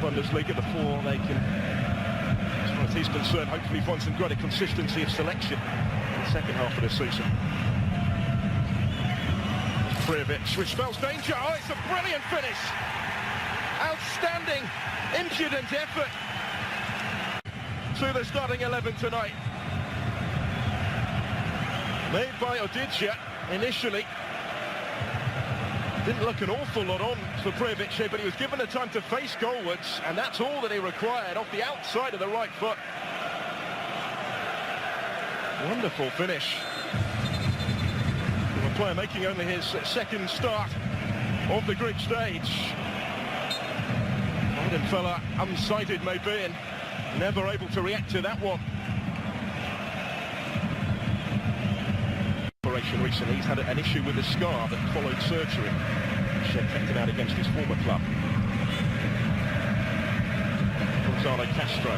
Bundesliga before they can, as far as he's concerned, hopefully find some greater consistency of selection in the second half of the season. Prijovic, which spells danger. Oh, it's a brilliant finish. Outstanding, impudent effort to the starting 11 tonight. Made by Odidja initially. Didn't look an awful lot on for Prijovic here, but he was given the time to face goalwards, and that's all that he required off the outside of the right foot. Wonderful finish. A player making only his second start of the group stage. Fine fella, unsighted maybe, and never able to react to that one. Recently, he's had an issue with a scar that followed surgery, which kept him out against his former club. Gonzalo Castro.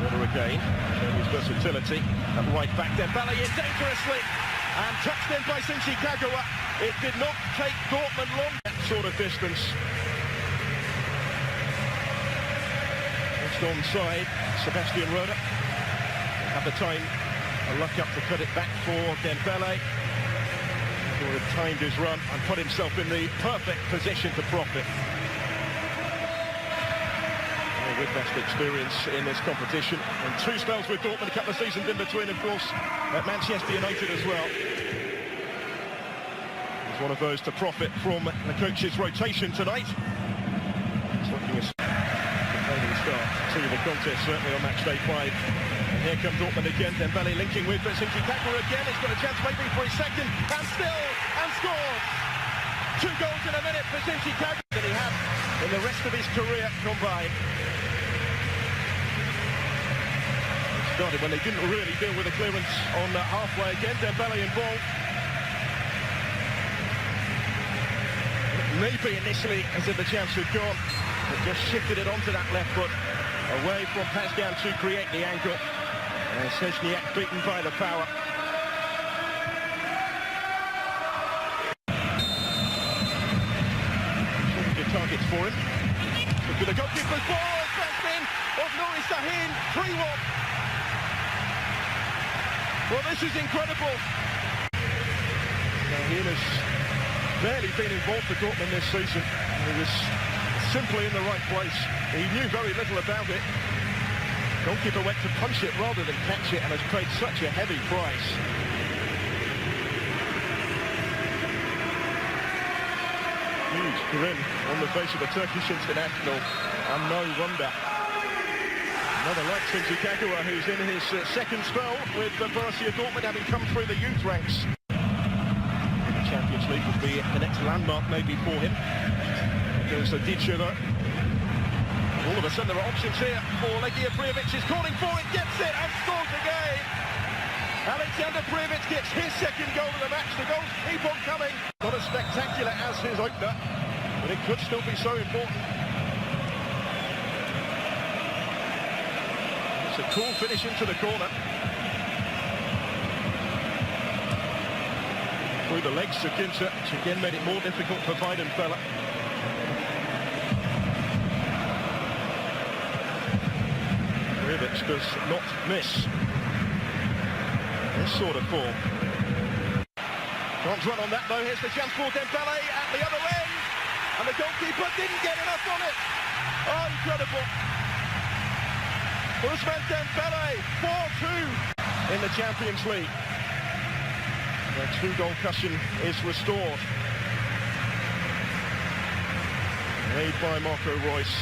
Order again, showing his versatility. At right back, Dembele in dangerously, and touched in by Shinji Kagawa. It did not take Dortmund long, that sort of distance. Just onside, Sebastian Roda. Have the time. A luck up to cut it back for Dembele, who had timed his run and put himself in the perfect position to profit. With best experience in this competition, and two spells with Dortmund, a couple of seasons in between, of course, at Manchester United as well. He's one of those to profit from the coach's rotation tonight. It's looking a complaining start to the contest, certainly on match day 5. And here comes Dortmund again, Dembele linking with Shinji Kagawa again. He's got a chance maybe for his second, and still, and scores! 2 goals in a minute for Shinji Kagawa that he had in the rest of his career combined. It started when they didn't really deal with the clearance on halfway again, Dembele involved. Maybe initially as if the chance had gone, but just shifted it onto that left foot, away from Pascal to create the angle. And Szczesniak beaten by the power. Good targets for him. Look at the goalkeeper's ball, bounced in of Nuri Sahin, 3-1. Well, this is incredible. Sahin has barely been involved for Dortmund this season. He was simply in the right place. He knew very little about it. Goalkeeper went to punch it rather than catch it and has paid such a heavy price. Huge grin on the face of the Turkish international, and no wonder. Another like Shinji Kagawa, who's in his second spell with Borussia Dortmund, having come through the youth ranks. The Champions League would be the next landmark maybe for him. There's a Odidja though. All of a sudden there are options here for Legia. Prijovic is calling for it, gets it and scores again. Alexander Prijovic gets his second goal of the match. The goals keep on coming. Not as spectacular as his opener, but it could still be so important. It's a cool finish into the corner. Through the legs to Ginter, which again made it more difficult for Weidenfeller. Prijovic does not miss this sort of form. Can't run on that though. Here's the chance for Dembele at the other end, and the goalkeeper didn't get enough on it. Oh, incredible! Ousmane Dembele, 4-2 in the Champions League. The 2-goal cushion is restored. Made by Marco Reus.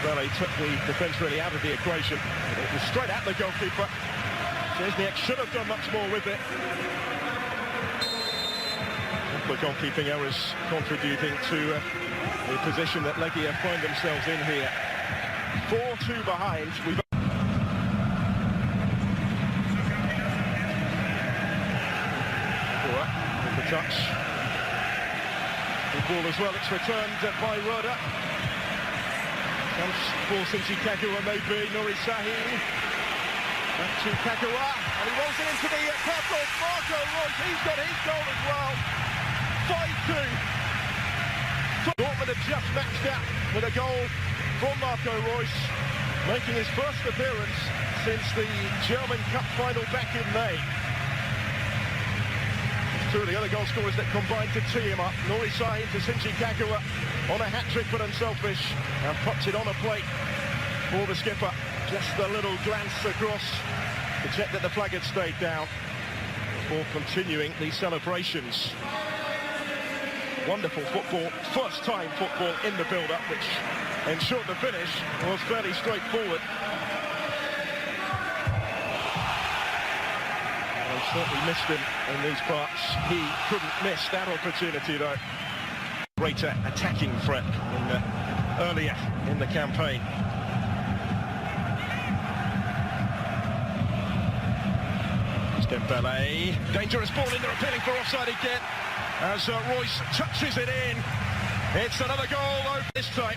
Dembele took the defence really out of the equation. It was straight at the goalkeeper. Szczesniak should have done much more with it. The goalkeeping errors contributing to the position that Legia find themselves in here. 4-2 behind. With the touch. Good ball as well. It's returned by Roda. Comes for Shinji Kagawa maybe. Nuri Sahin. Back to Kagawa. And he rolls it into the path of Marco Reus. He's got his goal as well. 5-2. Dortmund have just matched that with a goal from Marco Reus, making his first appearance since the German Cup final back in May. Two of the other goal scorers that combined to tee him up. Nuri Sahin to Shinji Kagawa on a hat-trick but unselfish, and puts it on a plate for the skipper. Just a little glance across to check that the flag had stayed down before continuing the celebrations. Wonderful football, first time football in the build-up, which ensured the finish was fairly straightforward. They certainly missed him in these parts. He couldn't miss that opportunity though. Greater attacking threat earlier in the campaign. Dembele, dangerous ball in there, appealing for offside again as Reus touches it in. It's another goal over this time.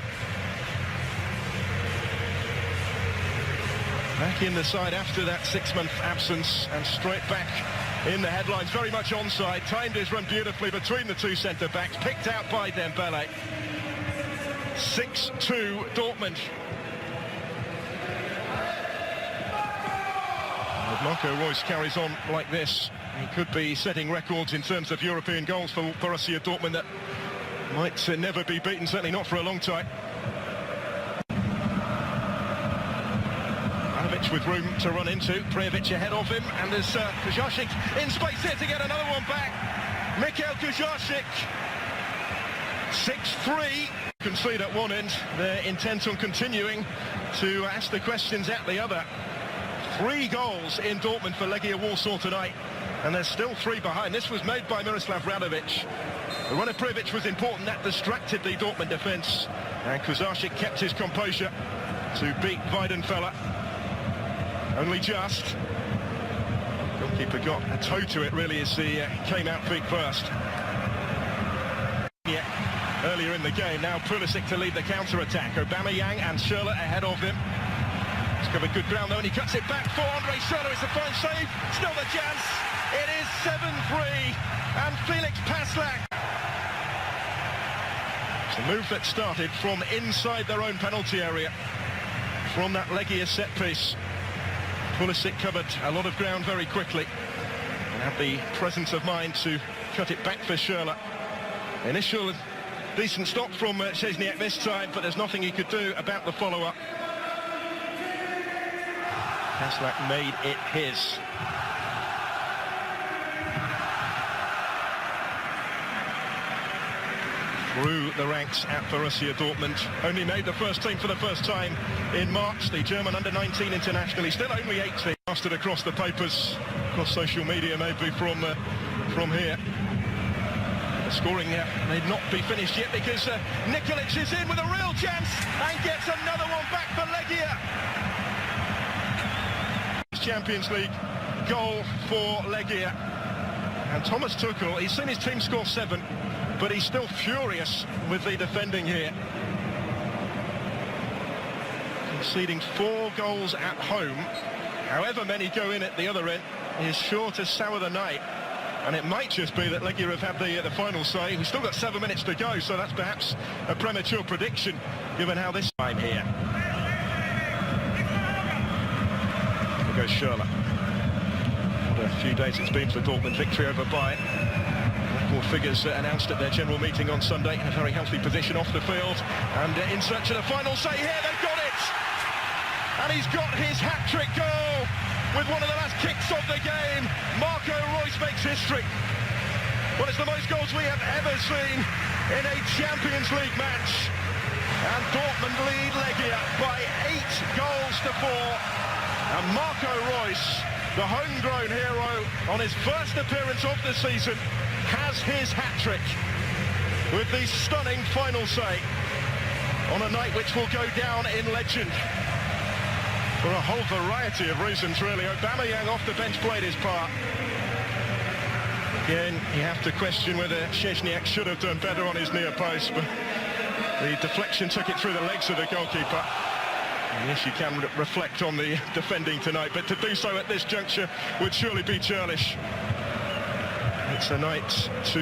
Back in the side after that 6-month absence and straight back in the headlines, very much onside. Timed his run beautifully between the two centre-backs, picked out by Dembele. 6-2 Dortmund. If Marco Reus carries on like this, he could be setting records in terms of European goals for Borussia Dortmund that might never be beaten, certainly not for a long time. With room to run into, Prijovic ahead of him, and there's Kujarczyk in space here to get another one back. Mikhail Kujarczyk, 6-3. Concede at one end, they're intent on continuing to ask the questions at the other. 3 goals in Dortmund for Legia Warsaw tonight, and there's still 3 behind. This was made by Miroslav Radovic. The run of Prijovic was important, that distracted the Dortmund defence, and Kujarczyk kept his composure to beat Weidenfeller. Only just. Goalkeeper got a toe to it really as he came out feet first. Yeah, earlier in the game, now Pulisic to lead the counter-attack. Aubameyang and Schürrle ahead of him. He's covered good ground though, and he cuts it back for Andre Schürrle. It's a fine save, still the chance. It is 7-3, and Felix Passlack. It's a move that started from inside their own penalty area, from that Legia set piece. Pulisic covered a lot of ground very quickly and had the presence of mind to cut it back for Schürrle. Initial decent stop from Szczesniak this time, but there's nothing he could do about the follow-up. Passlack made it his. Through the ranks at Borussia Dortmund. Only made the first team for the first time in March. The German under-19 international. He's still only 18. Mastered across the papers, across social media, maybe from here. The scoring may not be finished yet because Nikolic is in with a real chance and gets another one back for Legia. Champions League goal for Legia. And Thomas Tuchel, he's seen his team score 7. But he's still furious with the defending here. Conceding 4 goals at home, however many go in at the other end, is sure to sour the night. And it might just be that Legia have had the final say. We've still got 7 minutes to go, so that's perhaps a premature prediction, given how this time here. There goes Schürrle. What a few days it's been for Dortmund. Victory over Bayern. Figures announced at their general meeting on Sunday. A very healthy position off the field, and in search of the final say here. They've got it, and he's got his hat-trick goal with one of the last kicks of the game. Marco Reus makes history. Well, it's the most goals we have ever seen in a Champions League match, and Dortmund lead Legia by 8 goals to 4. And Marco Reus, the homegrown hero, on his first appearance of the season, has his hat-trick with the stunning final say on a night which will go down in legend for a whole variety of reasons, really. Aubameyang off the bench played his part. Again, you have to question whether Szczesniak should have done better on his near post, but the deflection took it through the legs of the goalkeeper. And yes, you can reflect on the defending tonight, but to do so at this juncture would surely be churlish. It's a night to